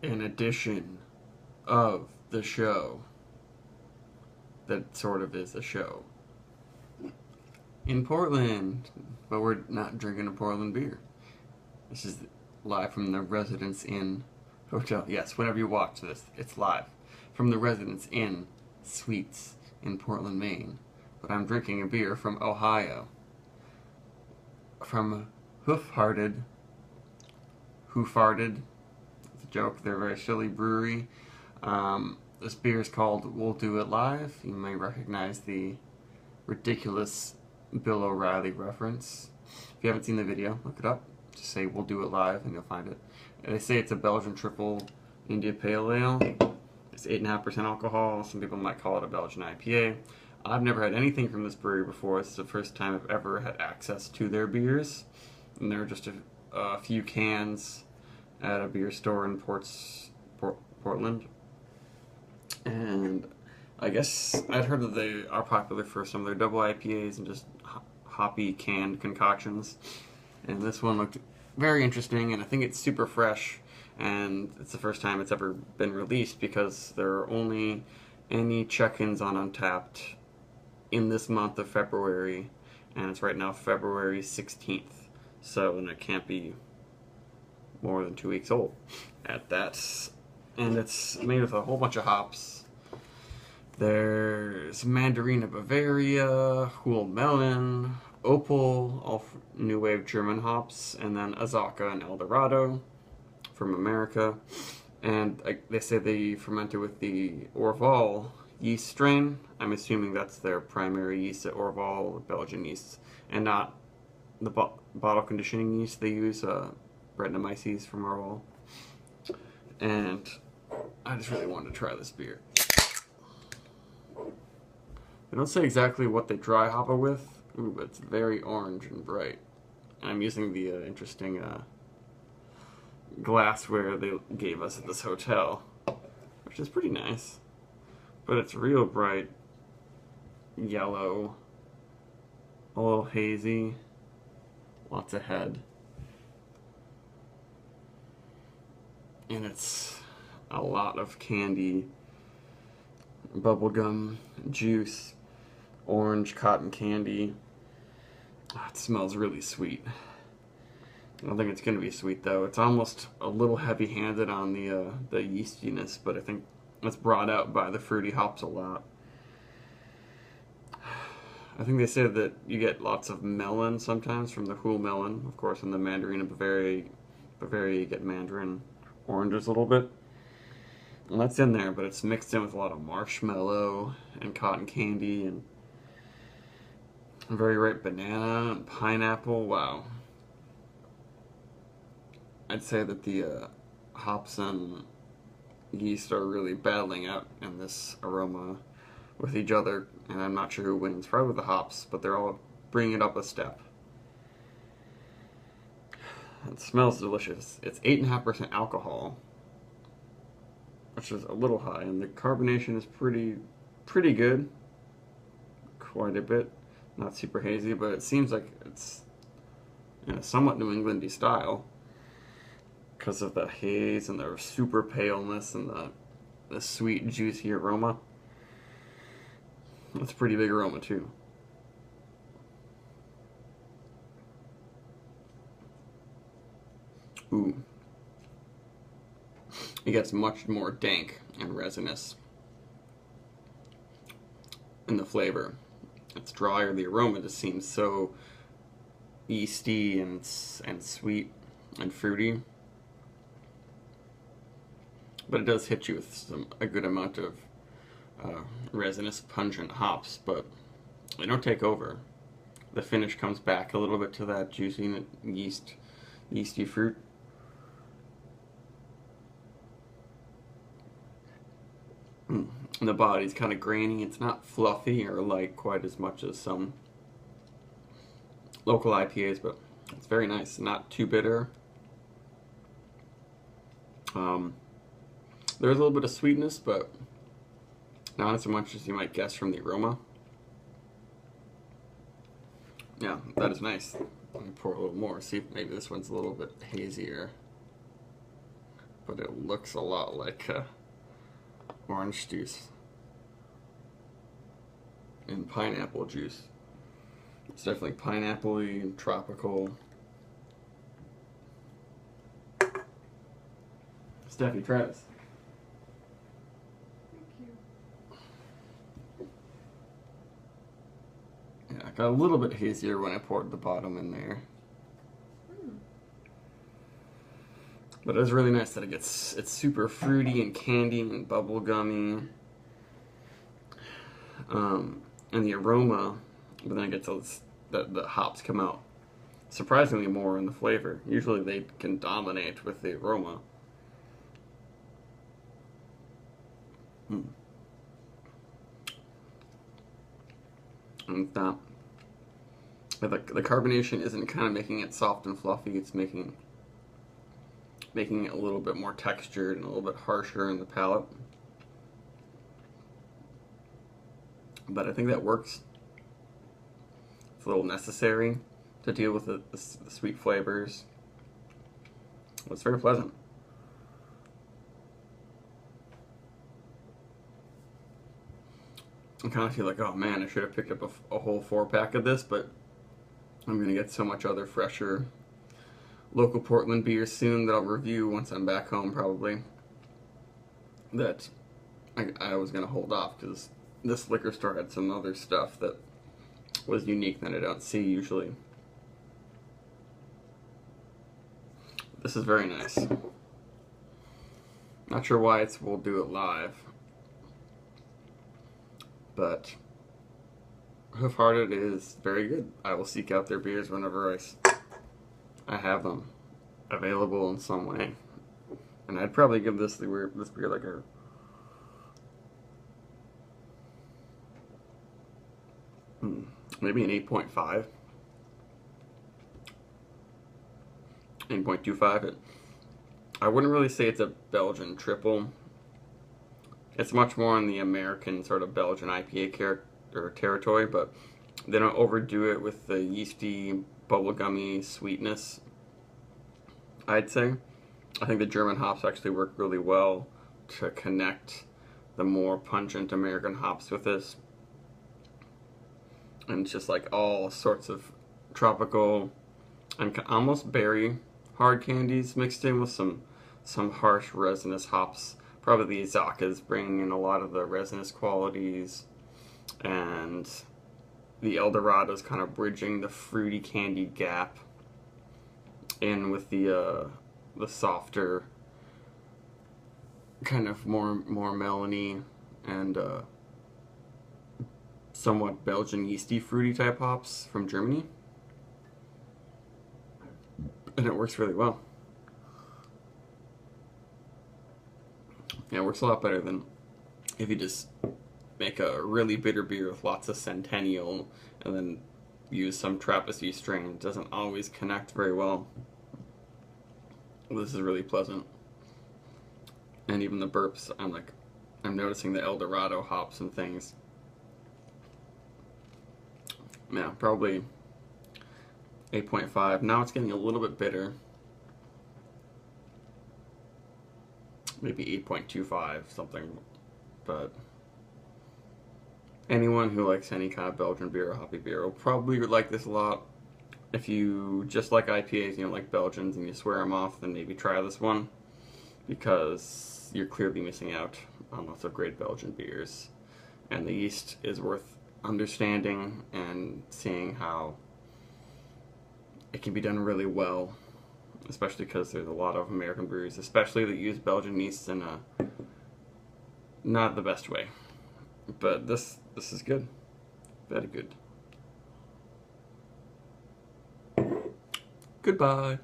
an edition of the show that sort of is a show in Portland, but we're not drinking a Portland beer. This is live from the Residence Inn Hotel. Yes, whenever you watch this, it's live from the Residence Inn Suites in Portland, Maine. But I'm drinking a beer from Ohio, from Hoofhearted. It's a joke. They're a very silly brewery. This beer is called We'll Do It Live. You may recognize the ridiculous Bill O'Reilly reference. If you haven't seen the video, look it up. Just say We'll Do It Live and you'll find it. And they say it's a Belgian Tripel India Pale Ale. It's 8.5% alcohol. Some people might call it a Belgian IPA. I've never had anything from this brewery before. It's the first time I've ever had access to their beers. And there are just a few cans at a beer store in Portland. And I guess I'd heard that they are popular for some of their double IPAs and just hoppy canned concoctions. And this one looked very interesting, and I think it's super fresh. And it's the first time it's ever been released because there are only any check-ins on Untapped in this month of February, and it's right now February 16th. So, and it can't be more than 2 weeks old at that. And it's made with a whole bunch of hops. There's Mandarina Bavaria, Huel Melon, Opal, all new wave German hops, and then Azaka and Eldorado from America. And they say they fermented with the Orval yeast strain. I'm assuming that's their primary yeast at Orval, Belgian yeast, and not the bottle conditioning yeast they use, Brettanomyces from Orval. And I just really wanted to try this beer. They don't say exactly what they dry hop it with. Ooh, but it's very orange and bright. And I'm using the interesting glassware they gave us at this hotel, which is pretty nice. But it's real bright yellow, a little hazy, lots of head. And it's a lot of candy, bubblegum, juice, orange cotton candy. Oh, it smells really sweet. I don't think it's going to be sweet though. It's almost a little heavy-handed on the yeastiness, but I think it's brought out by the fruity hops a lot. I think they say that you get lots of melon sometimes from the Huel melon, of course, and the Mandarina Bavaria you get mandarin oranges a little bit. And that's in there, but it's mixed in with a lot of marshmallow and cotton candy and very ripe banana and pineapple. Wow. I'd say that the hops and yeast are really battling out in this aroma with each other, and I'm not sure who wins. Probably the hops, but they're all bringing it up a step. It smells delicious. It's 8.5% alcohol, which is a little high, and the carbonation is pretty good. Quite a bit. Not super hazy, but it seems like it's in a somewhat New Englandy style because of the haze and the super paleness and the sweet, juicy aroma. That's a pretty big aroma too. Ooh. It gets much more dank and resinous in the flavor. It's drier. The aroma just seems so yeasty and sweet and fruity. But it does hit you with a good amount of resinous, pungent hops, but they don't take over. The finish comes back a little bit to that juicy yeasty fruit. And the body's kind of grainy. It's not fluffy or light quite as much as some local IPAs, but it's very nice. Not too bitter. There's a little bit of sweetness, but not as much as you might guess from the aroma. Yeah, that is nice. Let me pour a little more. See if maybe this one's a little bit hazier. but it looks a lot like orange juice and pineapple juice. It's definitely pineapple-y and tropical. Steffi, try this. Thank you. Yeah, it got a little bit hazier when I poured the bottom in there. But it's really nice that it's super fruity and candy and bubble gummy. And the aroma, but then it gets the hops come out surprisingly more in the flavor. Usually they can dominate with the aroma. And the carbonation isn't kind of making it soft and fluffy. It's making it a little bit more textured and a little bit harsher in the palate. But I think that works. It's a little necessary to deal with the sweet flavors. It's very pleasant. I kind of feel like, oh man, I should have picked up a whole 4-pack of this, but I'm going to get so much other fresher local Portland beer soon that I'll review once I'm back home probably, that I was going to hold off because this liquor store had some other stuff that was unique that I don't see usually. This is very nice. Not sure why we'll do it live, but Hoof Hearted is very good. I will seek out their beers whenever I have them available in some way, and I'd probably give this beer like a maybe an 8.5, 8.25. I wouldn't really say it's a Belgian Tripel. It's much more in the American sort of Belgian IPA territory, but they don't overdo it with the yeasty, bubblegummy sweetness, I'd say. I think the German hops actually work really well to connect the more pungent American hops with this. And it's just like all sorts of tropical and almost berry hard candies mixed in with some harsh resinous hops. Probably the Izaka's bringing in a lot of the resinous qualities, and the Eldorado's kind of bridging the fruity candy gap in with the softer kind of more melony and somewhat Belgian yeasty fruity type hops from Germany, and it works really well. Yeah, it works a lot better than if you just make a really bitter beer with lots of Centennial and then use some Trappist yeast strain. It doesn't always connect very well. This is really pleasant. And even the burps, I'm noticing the Eldorado hops and things. Yeah, probably 8.5. Now it's getting a little bit bitter. Maybe 8.25, something. But anyone who likes any kind of Belgian beer or hoppy beer will probably like this a lot. If you just like IPAs, you don't like Belgians, and you swear them off, then maybe try this one, because you're clearly missing out on lots of great Belgian beers. And the yeast is worth understanding and seeing how it can be done really well, especially because there's a lot of American breweries, especially that use Belgian yeast in a not the best way. But this is good. Very good. Goodbye.